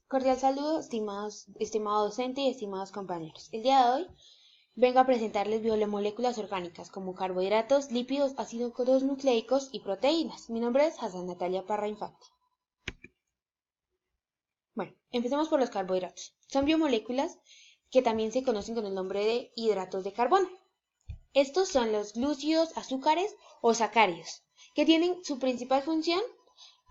Cordial saludo, estimado docente y estimados compañeros. El día de hoy vengo a presentarles biomoléculas orgánicas como carbohidratos, lípidos, ácidos nucleicos y proteínas. Mi nombre es Hassan Natalia Parra Infante. Bueno, empecemos por los carbohidratos. Son biomoléculas que también se conocen con el nombre de hidratos de carbono. Estos son los glúcidos, azúcares o sacáridos, que tienen su principal función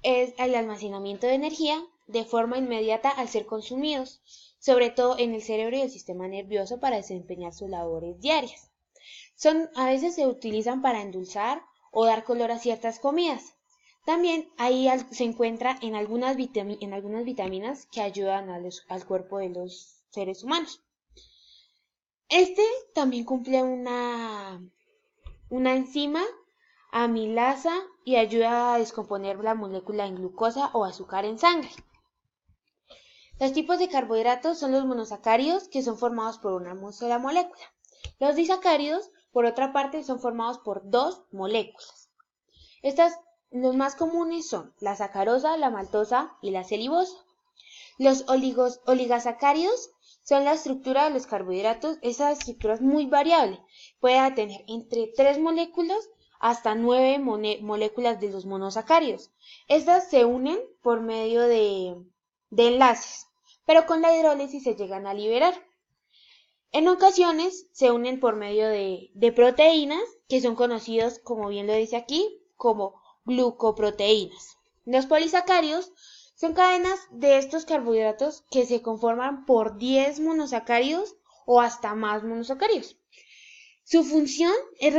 es el almacenamiento de energía de forma inmediata al ser consumidos, sobre todo en el cerebro y el sistema nervioso para desempeñar sus labores diarias. A veces se utilizan para endulzar o dar color a ciertas comidas. También ahí se encuentra en algunas vitaminas que ayudan al cuerpo de los seres humanos. Este también cumple una enzima amilasa y ayuda a descomponer la molécula en glucosa o azúcar en sangre. Los tipos de carbohidratos son los monosacáridos, que son formados por una sola molécula. Los disacáridos, por otra parte, son formados por dos moléculas. Los más comunes son la sacarosa, la maltosa y la celulosa. Los oligosacáridos son la estructura de los carbohidratos. Esa estructura es muy variable. Puede tener entre 3 moléculas hasta 9 moléculas de los monosacáridos. Estas se unen por medio de enlaces, pero con la hidrólisis se llegan a liberar. En ocasiones se unen por medio de proteínas que son conocidos, como bien lo dice aquí, como glucoproteínas. Los polisacáridos son cadenas de estos carbohidratos que se conforman por 10 monosacáridos o hasta más monosacáridos. Su función se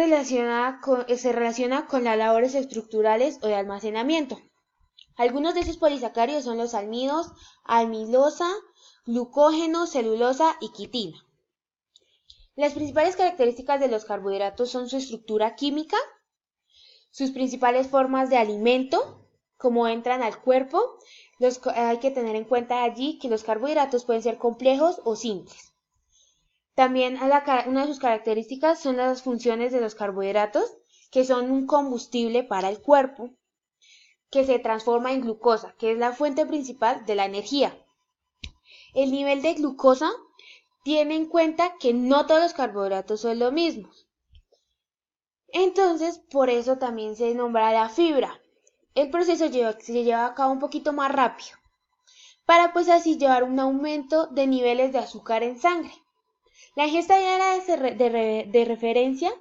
relaciona con las labores estructurales o de almacenamiento. Algunos de esos polisacáridos son los almidos, amilosa, glucógeno, celulosa y quitina. Las principales características de los carbohidratos son su estructura química, sus principales formas de alimento, cómo entran al cuerpo. Hay que tener en cuenta allí que los carbohidratos pueden ser complejos o simples. También una de sus características son las funciones de los carbohidratos, que son un combustible para el cuerpo, que se transforma en glucosa, que es la fuente principal de la energía. El nivel de glucosa tiene en cuenta que no todos los carbohidratos son lo mismo. Entonces, por eso también se nombra la fibra. El proceso se lleva a cabo un poquito más rápido, para pues así llevar un aumento de niveles de azúcar en sangre. La ingesta diaria de referencia,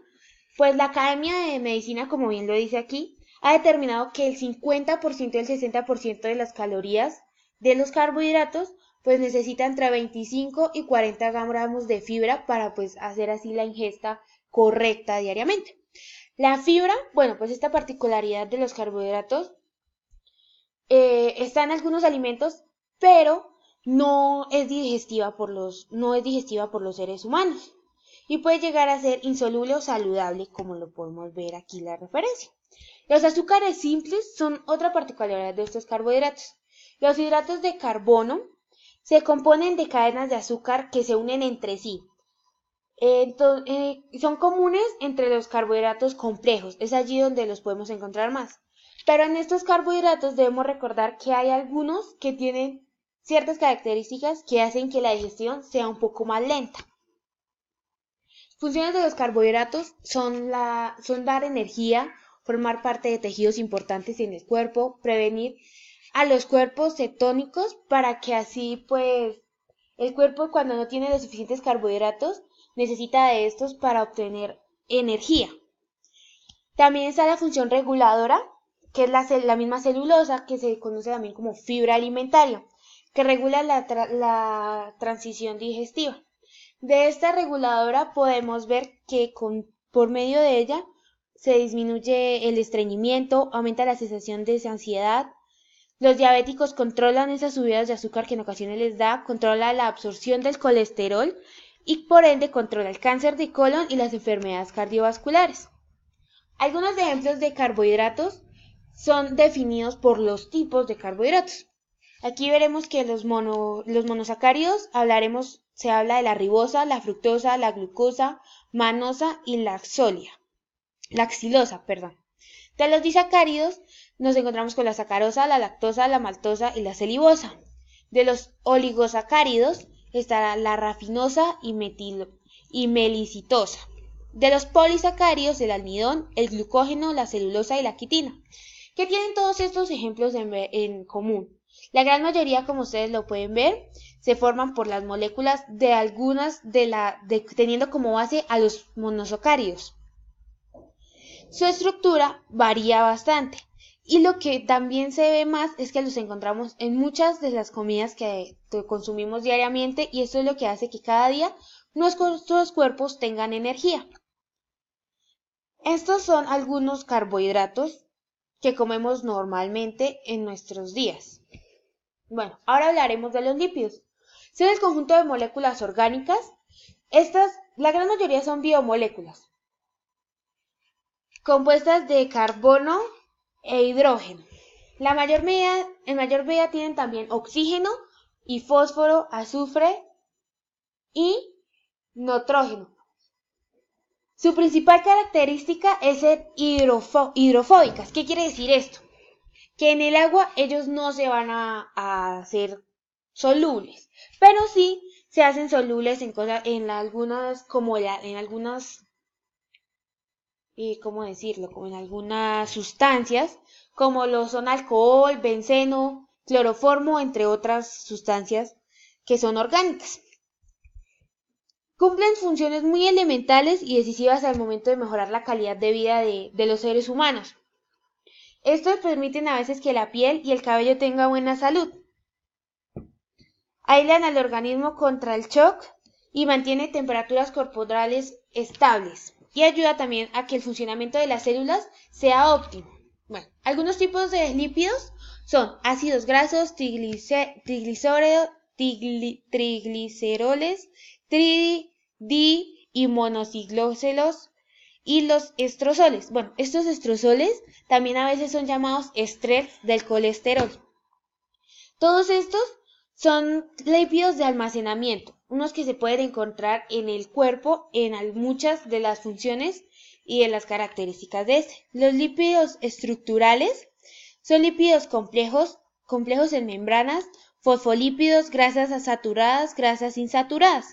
pues la Academia de Medicina, como bien lo dice aquí, ha determinado que el 50% y el 60% de las calorías de los carbohidratos pues necesita entre 25 y 40 gramos de fibra para pues hacer así la ingesta correcta diariamente. La fibra, bueno, pues esta particularidad de los carbohidratos está en algunos alimentos, pero no es digestiva por los seres humanos y puede llegar a ser insoluble o saludable, como lo podemos ver aquí en la referencia. Los azúcares simples son otra particularidad de estos carbohidratos. Los hidratos de carbono se componen de cadenas de azúcar que se unen entre sí. Son comunes entre los carbohidratos complejos, es allí donde los podemos encontrar más. Pero en estos carbohidratos debemos recordar que hay algunos que tienen ciertas características que hacen que la digestión sea un poco más lenta. Funciones de los carbohidratos son dar energía, formar parte de tejidos importantes en el cuerpo, prevenir a los cuerpos cetónicos para que así pues el cuerpo, cuando no tiene los suficientes carbohidratos, necesita de estos para obtener energía. También está la función reguladora, que es la misma celulosa, que se conoce también como fibra alimentaria, que regula la transición digestiva. De esta reguladora podemos ver que por medio de ella se disminuye el estreñimiento, aumenta la sensación de ansiedad. Los diabéticos controlan esas subidas de azúcar que en ocasiones les da, controla la absorción del colesterol y por ende controla el cáncer de colon y las enfermedades cardiovasculares. Algunos ejemplos de carbohidratos son definidos por los tipos de carbohidratos. Aquí veremos que los monosacáridos se habla de la ribosa, la fructosa, la glucosa, manosa y laxilosa. De los disacáridos nos encontramos con la sacarosa, la lactosa, la maltosa y la celulosa. De los oligosacáridos estará la rafinosa y melicitosa. De los polisacáridos, el almidón, el glucógeno, la celulosa y la quitina. ¿Qué tienen todos estos ejemplos en común? La gran mayoría, como ustedes lo pueden ver, se forman por las moléculas de algunas teniendo como base a los monosacáridos. Su estructura varía bastante y lo que también se ve más es que los encontramos en muchas de las comidas que consumimos diariamente, y esto es lo que hace que cada día nuestros cuerpos tengan energía. Estos son algunos carbohidratos que comemos normalmente en nuestros días. Bueno, ahora hablaremos de los lípidos. Son el conjunto de moléculas orgánicas. La gran mayoría son biomoléculas, compuestas de carbono e hidrógeno. En mayor medida tienen también oxígeno y fósforo, azufre y nitrógeno. Su principal característica es ser hidrofóbicas. ¿Qué quiere decir esto? Que en el agua ellos no se van a hacer solubles, pero sí se hacen solubles en algunas, como en algunas, ¿cómo decirlo? Como en algunas sustancias, como lo son alcohol, benceno, cloroformo, entre otras sustancias que son orgánicas. Cumplen funciones muy elementales y decisivas al momento de mejorar la calidad de vida de los seres humanos. Estos permiten a veces que la piel y el cabello tengan buena salud. Aíslan al organismo contra el shock y mantiene temperaturas corporales estables. Y ayuda también a que el funcionamiento de las células sea óptimo. Bueno, algunos tipos de lípidos son ácidos grasos, triglicéridos, di y monocicloselos y los estrosoles. Bueno, estos estrosoles también a veces son llamados estrés del colesterol. Todos estos son lípidos de almacenamiento, unos que se pueden encontrar en el cuerpo en muchas de las funciones y de las características de este. Los lípidos estructurales son lípidos complejos en membranas, fosfolípidos, grasas saturadas, grasas insaturadas.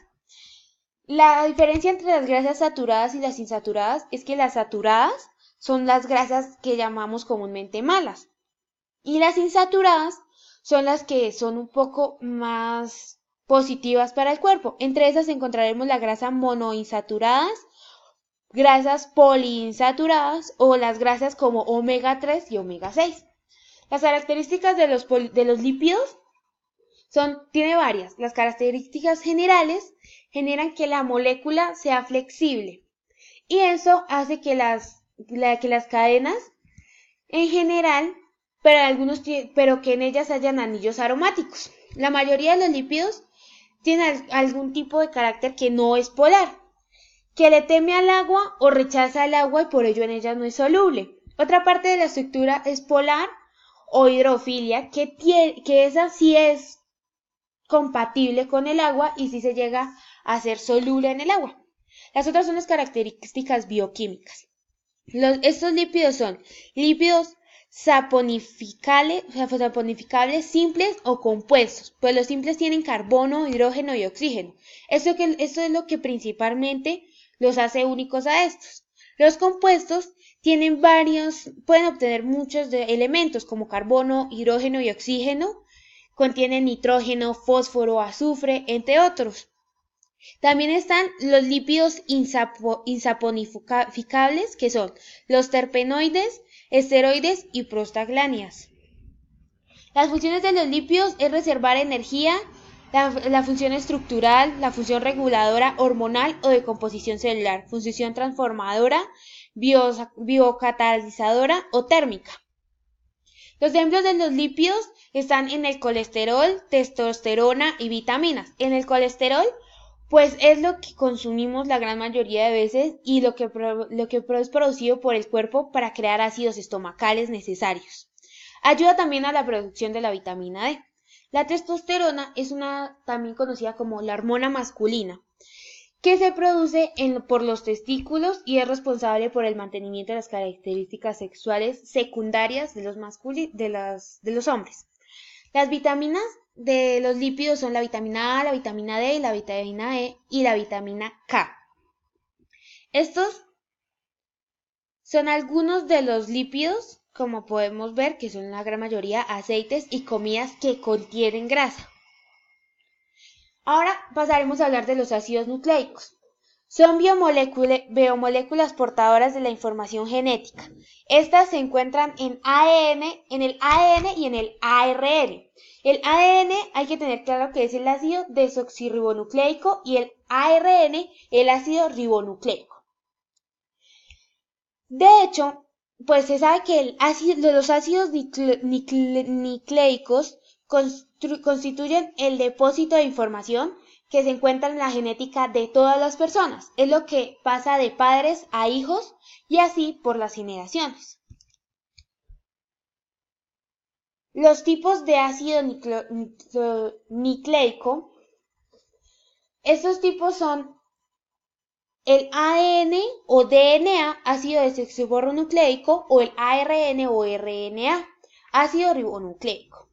La diferencia entre las grasas saturadas y las insaturadas es que las saturadas son las grasas que llamamos comúnmente malas, y las insaturadas son las que son un poco más positivas para el cuerpo. Entre esas encontraremos la grasa monoinsaturadas, grasas poliinsaturadas o las grasas como omega 3 y omega 6. Las características de los lípidos tiene varias. Las características generales generan que la molécula sea flexible, y eso hace que las cadenas en general, pero que en ellas hayan anillos aromáticos. La mayoría de los lípidos tienen algún tipo de carácter que no es polar, que le teme al agua o rechaza el agua y por ello en ella no es soluble. Otra parte de la estructura es polar o hidrofilia, que esa sí es compatible con el agua y sí se llega a ser soluble en el agua. Las otras son las características bioquímicas. Estos lípidos son lípidos saponificables simples o compuestos, pues los simples tienen carbono, hidrógeno y oxígeno. Esto es lo que principalmente los hace únicos a estos. Los compuestos pueden obtener muchos elementos como carbono, hidrógeno y oxígeno. Contienen nitrógeno, fósforo, azufre, entre otros. También están los lípidos insaponificables, que son los terpenoides, esteroides y prostaglandinas. Las funciones de los lípidos es reservar energía, la función estructural, la función reguladora, hormonal o de composición celular, función transformadora, biocatalizadora o térmica. Los ejemplos de los lípidos están en el colesterol, testosterona y vitaminas. En el colesterol, pues es lo que consumimos la gran mayoría de veces y lo que es producido por el cuerpo para crear ácidos estomacales necesarios. Ayuda también a la producción de la vitamina D. La testosterona es también conocida como la hormona masculina, que se produce por los testículos y es responsable por el mantenimiento de las características sexuales secundarias de los hombres. Las vitaminas de los lípidos son la vitamina A, la vitamina D, la vitamina E y la vitamina K. Estos son algunos de los lípidos, como podemos ver, que son la gran mayoría aceites y comidas que contienen grasa. Ahora pasaremos a hablar de los ácidos nucleicos. Son biomoléculas portadoras de la información genética. Estas se encuentran en el ADN y en el ARN. El ADN hay que tener claro que es el ácido desoxirribonucleico y el ARN el ácido ribonucleico. De hecho, pues se sabe que los ácidos nucleicos constituyen el depósito de información que se encuentra en la genética de todas las personas. Es lo que pasa de padres a hijos y así por las generaciones. Los tipos de ácido nucleico, estos tipos son el ADN o DNA, ácido desoxirribonucleico, o el ARN o RNA, ácido ribonucleico.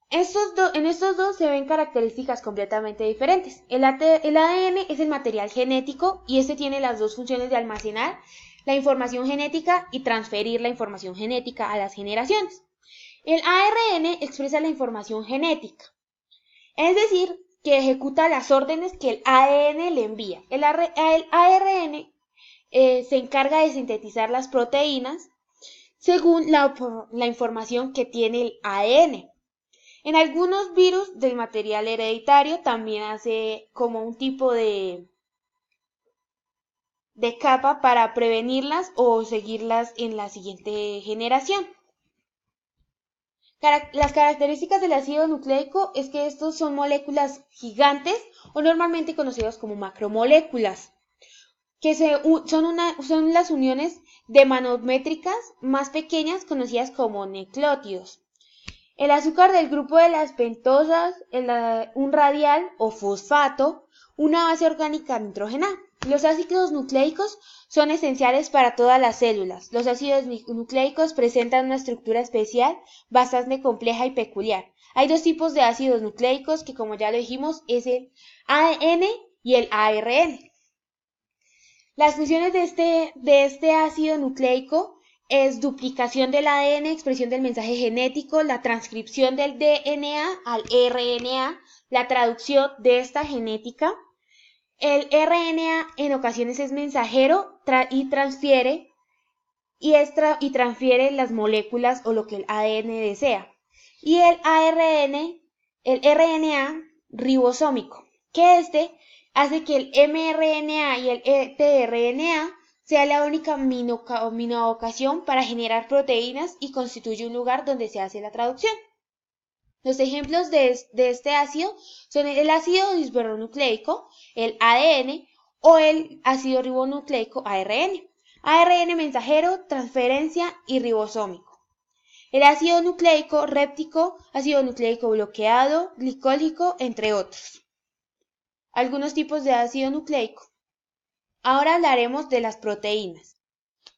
En estos dos se ven características completamente diferentes. El ADN es el material genético y este tiene las dos funciones de almacenar la información genética y transferir la información genética a las generaciones. El ARN expresa la información genética, es decir, que ejecuta las órdenes que el ADN le envía. El ARN se encarga de sintetizar las proteínas según la información que tiene el ADN. En algunos virus del material hereditario también hace como un tipo de capa para prevenirlas o seguirlas en la siguiente generación. Las características del ácido nucleico es que estos son moléculas gigantes o normalmente conocidas como macromoléculas, que son las uniones de manométricas más pequeñas conocidas como nucleótidos. El azúcar del grupo de las pentosas, un radial o fosfato, una base orgánica nitrógena. Los ácidos nucleicos son esenciales para todas las células. Los ácidos nucleicos presentan una estructura especial bastante compleja y peculiar. Hay dos tipos de ácidos nucleicos que, como ya lo dijimos, es el ADN y el ARN. Las funciones de este ácido nucleico es duplicación del ADN, expresión del mensaje genético, la transcripción del DNA al RNA, la traducción de esta genética. El RNA en ocasiones es mensajero y transfiere las moléculas o lo que el ADN desea. Y el RNA ribosómico, que hace que el mRNA y el tRNA sea la única aminoocasión para generar proteínas y constituye un lugar donde se hace la traducción. Los ejemplos de este ácido son el ácido disribonucleico, el ADN, o el ácido ribonucleico, ARN. ARN mensajero, transferencia y ribosómico. El ácido nucleico réptico, ácido nucleico bloqueado, glicólico, entre otros. Algunos tipos de ácido nucleico. Ahora hablaremos de las proteínas.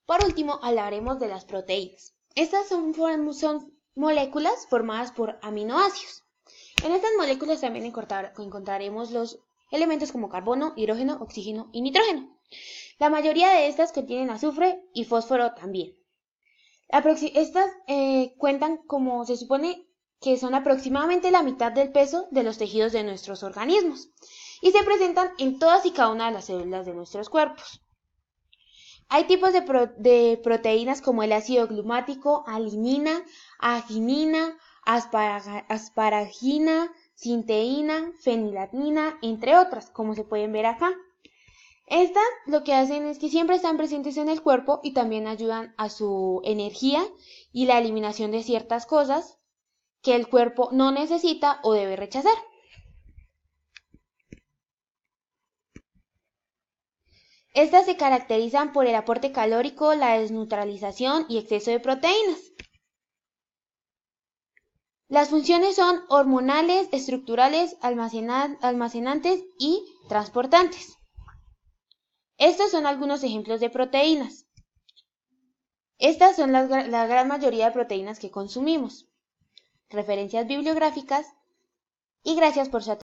Por último, hablaremos de las proteínas. Estas son moléculas formadas por aminoácidos. En estas moléculas también encontraremos los elementos como carbono, hidrógeno, oxígeno y nitrógeno. La mayoría de estas contienen azufre y fósforo también. Estas cuentan, como se supone, que son aproximadamente la mitad del peso de los tejidos de nuestros organismos y se presentan en todas y cada una de las células de nuestros cuerpos. Hay tipos de proteínas como el ácido glumático, alinina, arginina, asparagina, cinteína, fenilalanina, entre otras, como se pueden ver acá. Estas lo que hacen es que siempre están presentes en el cuerpo y también ayudan a su energía y la eliminación de ciertas cosas que el cuerpo no necesita o debe rechazar. Estas se caracterizan por el aporte calórico, la desneutralización y exceso de proteínas. Las funciones son hormonales, estructurales, almacenantes y transportantes. Estos son algunos ejemplos de proteínas. Estas son la gran mayoría de proteínas que consumimos. Referencias bibliográficas Y gracias por su atención.